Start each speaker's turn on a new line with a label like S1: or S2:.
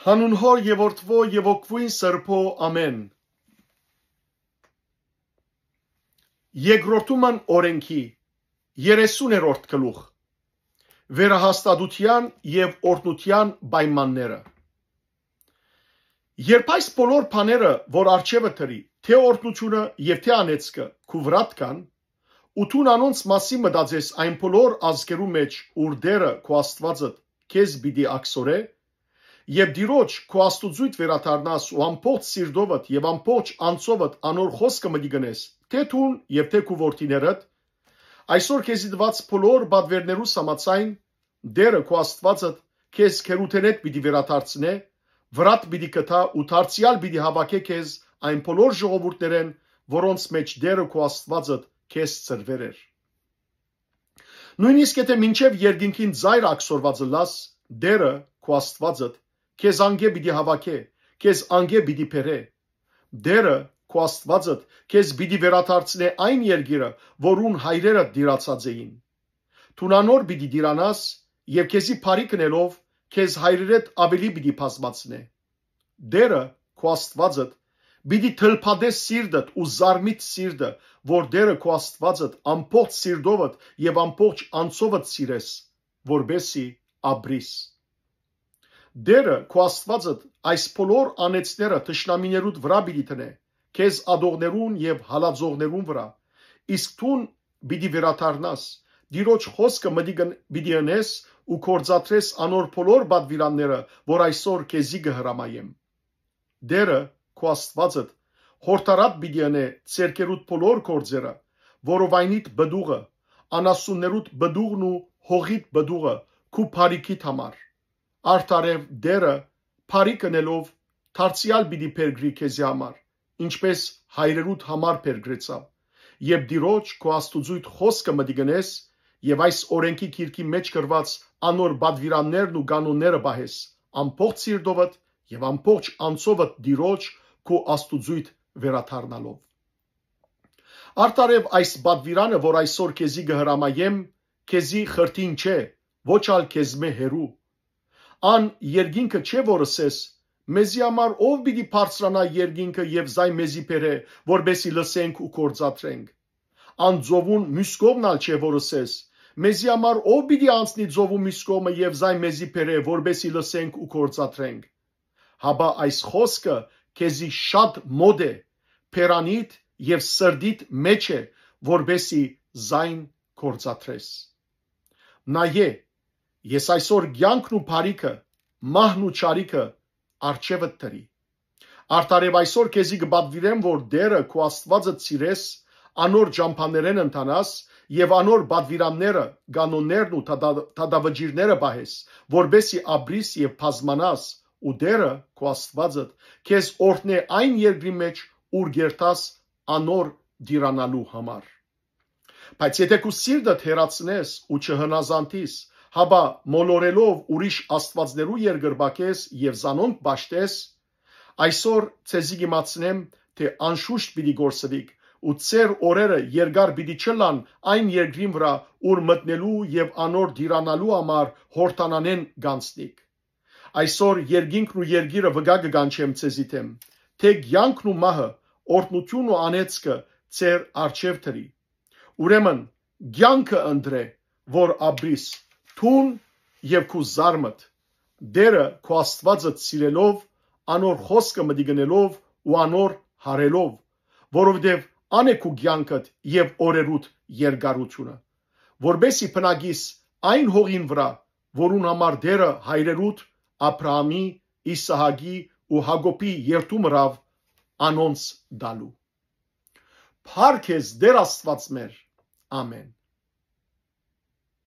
S1: Հանուն Հոր եւ Որդվո եւ Օգվույն Սրբո ամեն։ Երկրորդուման օրենքի 30-րդ գլուխ վերահաստատության եւ օրհնության պայմանները։ Երբ այս բոլոր բաները, որ արջևը դրի, թե օրհնությունը եւ թե անեծքը քու վրատ կան, ու դու անոնց մասին մտածես այն բոլոր ազգերու մեջ, ուր դերը քո Աստվածը քեզ պիտի ակսորե, եւ դիրոջ քո Աստուծույթ վերադառնաս ու ամբողջ սիրտովդ եւ ամբողջ անձովդ անոր խոսքը մտի գնես, թե դուն եւ թե քու որդիներդ, այսօր քեզի դված բոլոր բադվերներու համաձայն դերը քո Աստվածը քեզ քերութենետ պիտի վերադարձնե, վրատ պիտի կտա ու դարձյալ պիտի հավաքե քեզ այն բոլոր ժողովուրդներեն, որոնց մեջ դերը քո Աստվածը քեզ ծրվեր էր։ Նույնիսկ եթե մինչև երկինքին ծայր ակսորվածը լաս, դերը քո Աստվածը քեզ անգե պիտի հավաքե, քեզ անգե պիտի բերե։ Դերը քո Աստվածը քեզ պիտի վերադարձնե այն երկիրը, որուն հայրերը դիրացած էին։ Դու անոր պիտի դիրանաս եւ քեզի բարի կնելով քեզ հայրերդ ավելի պիտի բազմացնե։ Դերը քո Աստվածը պիտի թլփադե սիրտդ ու զարմիտ սիրտը, որ դերը քո Աստվածը ամբողջ սիրտովդ եւ ամբողջ անձովդ սիրես, որբեսի ապրիս։ Դերը քո Աստվածը այս բոլոր անեծները թշնամիներուդ վրա պիտի տնե, քեզ ադողներուն եւ հալածողներուն վրա, իսկ դուն պիտի վերադառնաս, դիրոջ խոսքը պիտի ընես ու կործատրես անոր բոլոր բադվիրանները, որ այսօր քեզի կհրամայեմ։ Դերը քո Աստվածը հորտարատ պիտի ընե ցերկերուդ բոլոր կործերը, որովայնիդ բդուղը, անասուններուդ բդուղն ու հողիդ բդուղը քու բարիքիդ համար։ Արդարև դերը բարի կնելով դարձյալ պիտի փերգրի քեզի համար, ինչպես հայրերուդ համար փերգրեցավ, եւ դիրոջ քո Աստուծույթ խոսքը մտի գնես եւ այս օրենքի գիրքի մեջ գրված անոր բադվիրաններն ու կանոնները բահես, ամբողջ սիրտովդ եւ ամբողջ անձովդ դիրոջ քո Աստուծույթ վերադառնալով։ Արդարև այս բադվիրանը, որ այսօր քեզի կհրամայեմ, քեզի խրտին չէ, ոչ ալ քեզմե հերու։ Ան երկինքը չէ, որ ասես, մեզի համար ով պիտի բարձրանա երկինքը եւ զայ մեզի բերե, որբեսի լսենք ու կործատրենք։ Ան ծովուն մյուս կողմն ալ չէ, որ ասես, մեզի համար ով պիտի անցնի ծովու մյուս կողմը եւ զայ մեզի բերե, որբեսի լսենք ու կործատրենք։ Հաբա այս խոսքը քեզի շատ մոդ է, փերանիդ եւ սրդիդ մեջ է, որբեսի զայն կործատրես։ Նայե, ես այսօր կյանքն ու բարիքը, մահն ու չարիքը արջևդ դրի։ Արդարև այսօր քեզի կբադվիրեմ, որ դերը քո Աստվածը սիրես, անոր ճամփաներեն ընթանաս եւ անոր բադվիրանները, կանոններն ու թադավճիրները բահես, որբեսի ապրիս եւ բազմանաս, ու դերը քո Աստվածը քեզ օրհնե այն երկրի մեջ, ուր գերտաս անոր դիրանալու համար։ Բայց եթե քու սիրտդ հեռացնես ու չհնազանդիս, հաբա մոլորելով ուրիշ աստվածներու երկրբակես եւ զանոնք բաշտես, այսօր ցեզի գիմացնեմ, թե անշուշտ պիտի գործվիկ ու ծեր օրերը երկար պիտի չլան այն երկրին վրա, ուր մտնելու եւ անոր դիրանալու համար հորտանանեն գանցնիկ։ Այսօր երկինքն ու երկիրը վգա կգանչեմ ցեզի թեմ, թե կյանքն ու մահը, օրհնություն ու անեծքը ծեր արջև դրի։ Ուրեմն կյանքը ընտրե, որ ապրիս թուն եւ քու զարմդ, դերը քո Աստվածը սիրելով, անոր խոսքը մտի գնելով ու անոր հարելով, որովհետեւ ան է քու կյանքդ եւ օրերուդ երկարությունը, որբեսի փնագիս այն հողին վրա, որուն համար դերը հայրերուդ Աբրահամի, Իսահակի ու Հակոբի երդումրավ անոնց դալու։ Փառք քեզ Տեր Աստված մեր, ամեն։